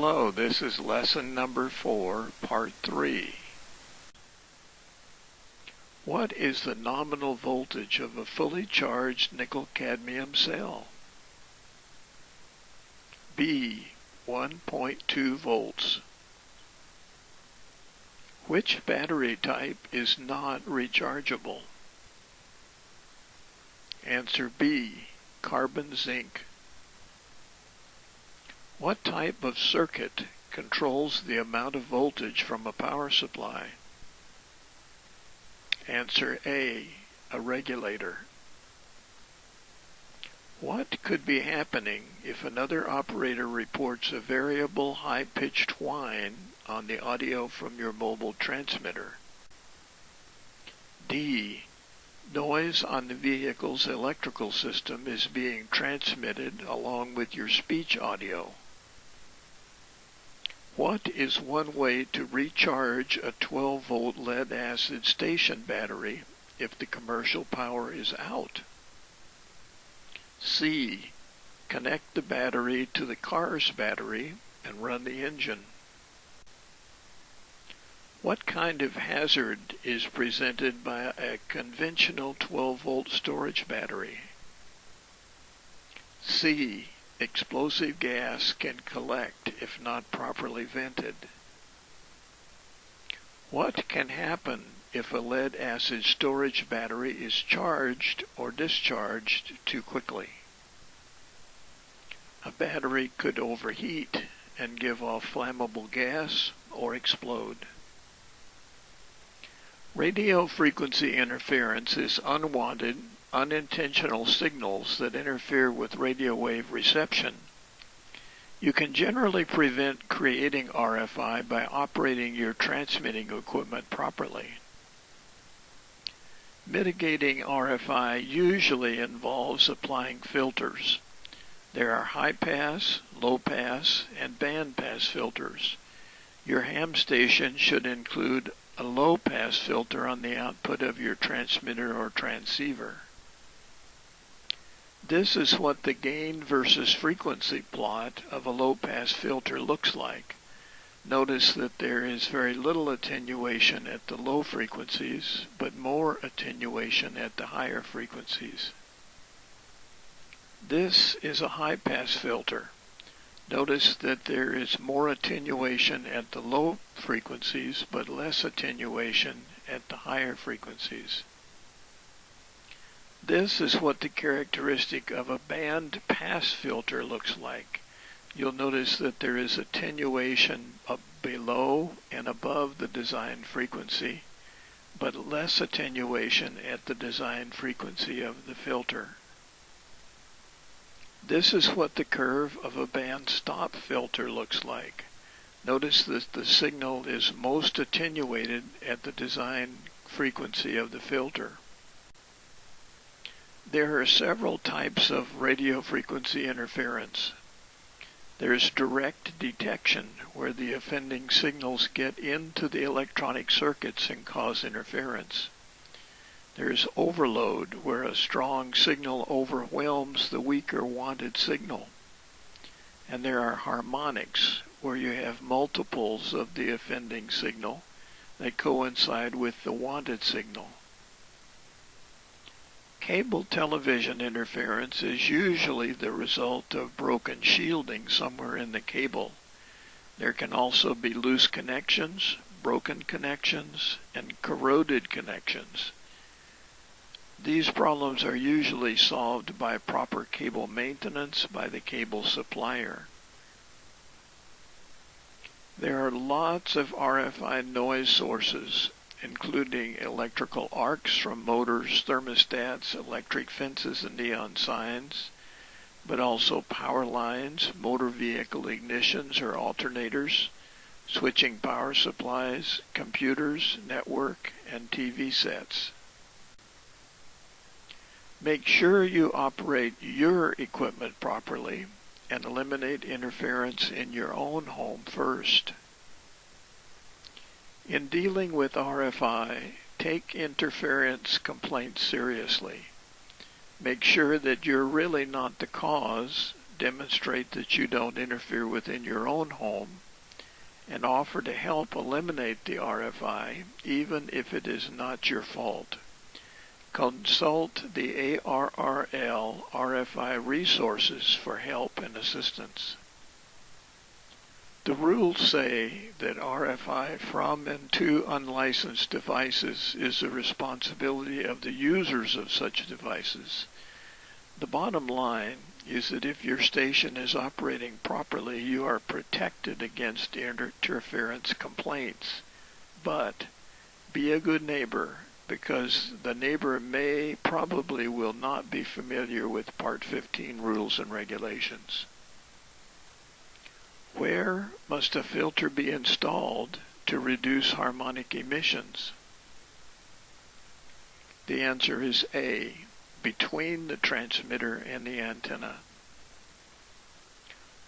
Hello, this is lesson number 4, part 3. What is the nominal voltage of a fully charged nickel-cadmium cell? B. 1.2 volts. Which battery type is not rechargeable? Answer B. Carbon zinc. What type of circuit controls the amount of voltage from a power supply? Answer A. A regulator. What could be happening if another operator reports a variable high-pitched whine on the audio from your mobile transmitter? D. Noise on the vehicle's electrical system is being transmitted along with your speech audio. What is one way to recharge a 12-volt lead-acid station battery if the commercial power is out? C. Connect the battery to the car's battery and run the engine. What kind of hazard is presented by a conventional 12-volt storage battery? C. Explosive gas can collect if not properly vented. What can happen if a lead-acid storage battery is charged or discharged too quickly? A battery could overheat and give off flammable gas or explode. Radio frequency interference is unwanted, unintentional signals that interfere with radio wave reception. You can generally prevent creating RFI by operating your transmitting equipment properly. Mitigating RFI usually involves applying filters. There are high-pass, low-pass, and band-pass filters. Your ham station should include a low-pass filter on the output of your transmitter or transceiver. This is what the gain versus frequency plot of a low-pass filter looks like. Notice that there is very little attenuation at the low frequencies, but more attenuation at the higher frequencies. This is a high-pass filter. Notice that there is more attenuation at the low frequencies, but less attenuation at the higher frequencies. This is what the characteristic of a band pass filter looks like. You'll notice that there is attenuation below and above the design frequency, but less attenuation at the design frequency of the filter. This is what the curve of a band stop filter looks like. Notice that the signal is most attenuated at the design frequency of the filter. There are several types of radio frequency interference. There's direct detection, where the offending signals get into the electronic circuits and cause interference. There's overload, where a strong signal overwhelms the weaker wanted signal. And there are harmonics, where you have multiples of the offending signal that coincide with the wanted signal. Cable television interference is usually the result of broken shielding somewhere in the cable. There can also be loose connections, broken connections, and corroded connections. These problems are usually solved by proper cable maintenance by the cable supplier. There are lots of RFI noise sources, including electrical arcs from motors, thermostats, electric fences, and neon signs, but also power lines, motor vehicle ignitions or alternators, switching power supplies, computers, network, and TV sets. Make sure you operate your equipment properly and eliminate interference in your own home first. In dealing with RFI, take interference complaints seriously. Make sure that you're really not the cause. demonstrate that you don't interfere within your own home, and offer to help eliminate the RFI, even if it is not your fault. Consult the ARRL RFI resources for help and assistance. The rules say that RFI from and to unlicensed devices is the responsibility of the users of such devices. The bottom line is that if your station is operating properly, you are protected against interference complaints. But be a good neighbor, because the neighbor probably will not be familiar with Part 15 rules and regulations. Where must a filter be installed to reduce harmonic emissions? The answer is A, between the transmitter and the antenna.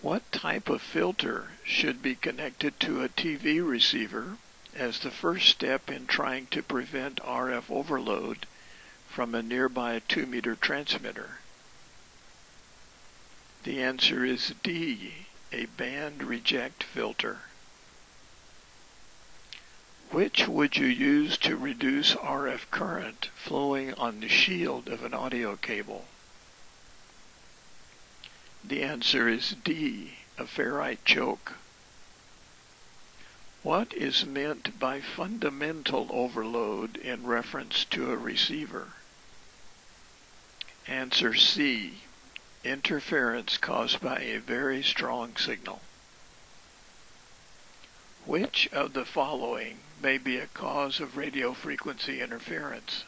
What type of filter should be connected to a TV receiver as the first step in trying to prevent RF overload from a nearby 2-meter transmitter? The answer is D, a band reject filter. Which would you use to reduce RF current flowing on the shield of an audio cable? The answer is D, a ferrite choke. What is meant by fundamental overload in reference to a receiver? Answer C, interference caused by a very strong signal. Which of the following may be a cause of radio frequency interference?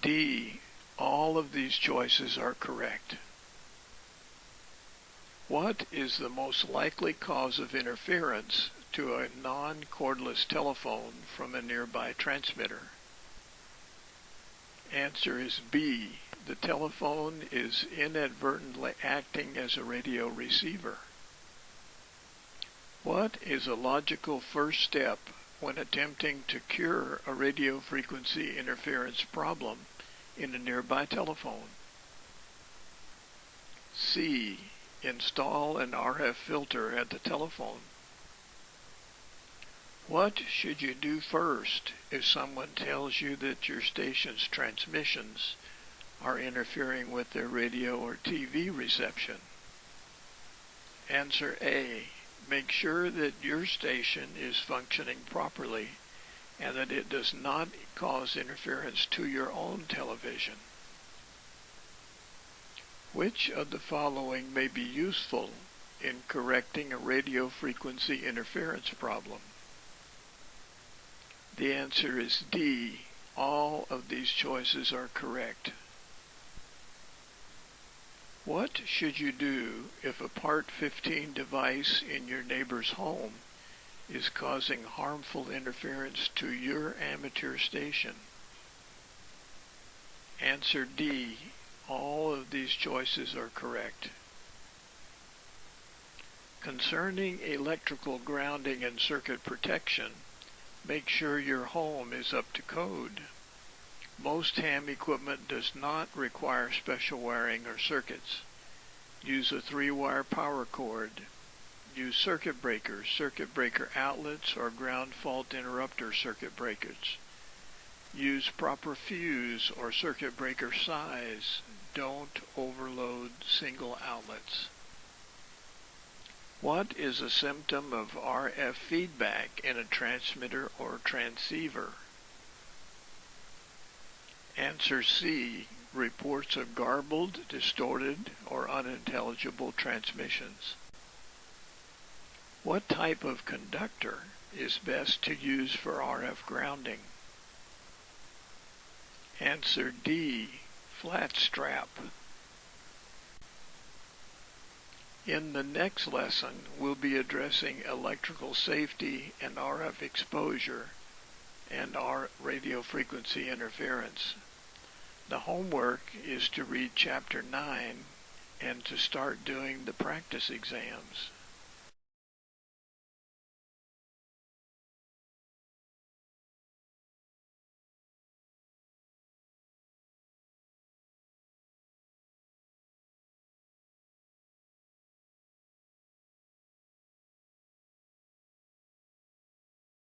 D, all of these choices are correct. What is the most likely cause of interference to a non-cordless telephone from a nearby transmitter? Answer is B, the telephone is inadvertently acting as a radio receiver. What is a logical first step when attempting to cure a radio frequency interference problem in a nearby telephone? C, install an RF filter at the telephone. What should you do first if someone tells you that your station's transmissions are interfering with their radio or TV reception? Answer A, make sure that your station is functioning properly and that it does not cause interference to your own television. Which of the following may be useful in correcting a radio frequency interference problem? The answer is D, all of these choices are correct. What should you do if a Part 15 device in your neighbor's home is causing harmful interference to your amateur station? Answer D, all of these choices are correct. Concerning electrical grounding and circuit protection, make sure your home is up to code. Most ham equipment does not require special wiring or circuits. Use a 3-wire power cord. Use circuit breakers, circuit breaker outlets, or ground fault interrupter circuit breakers. Use proper fuse or circuit breaker size. Don't overload single outlets. What is a symptom of RF feedback in a transmitter or transceiver? Answer C, reports of garbled, distorted, or unintelligible transmissions. What type of conductor is best to use for RF grounding? Answer D, flat strap. In the next lesson, we'll be addressing electrical safety and RF exposure and radio frequency interference. The homework is to read Chapter 9 and to start doing the practice exams.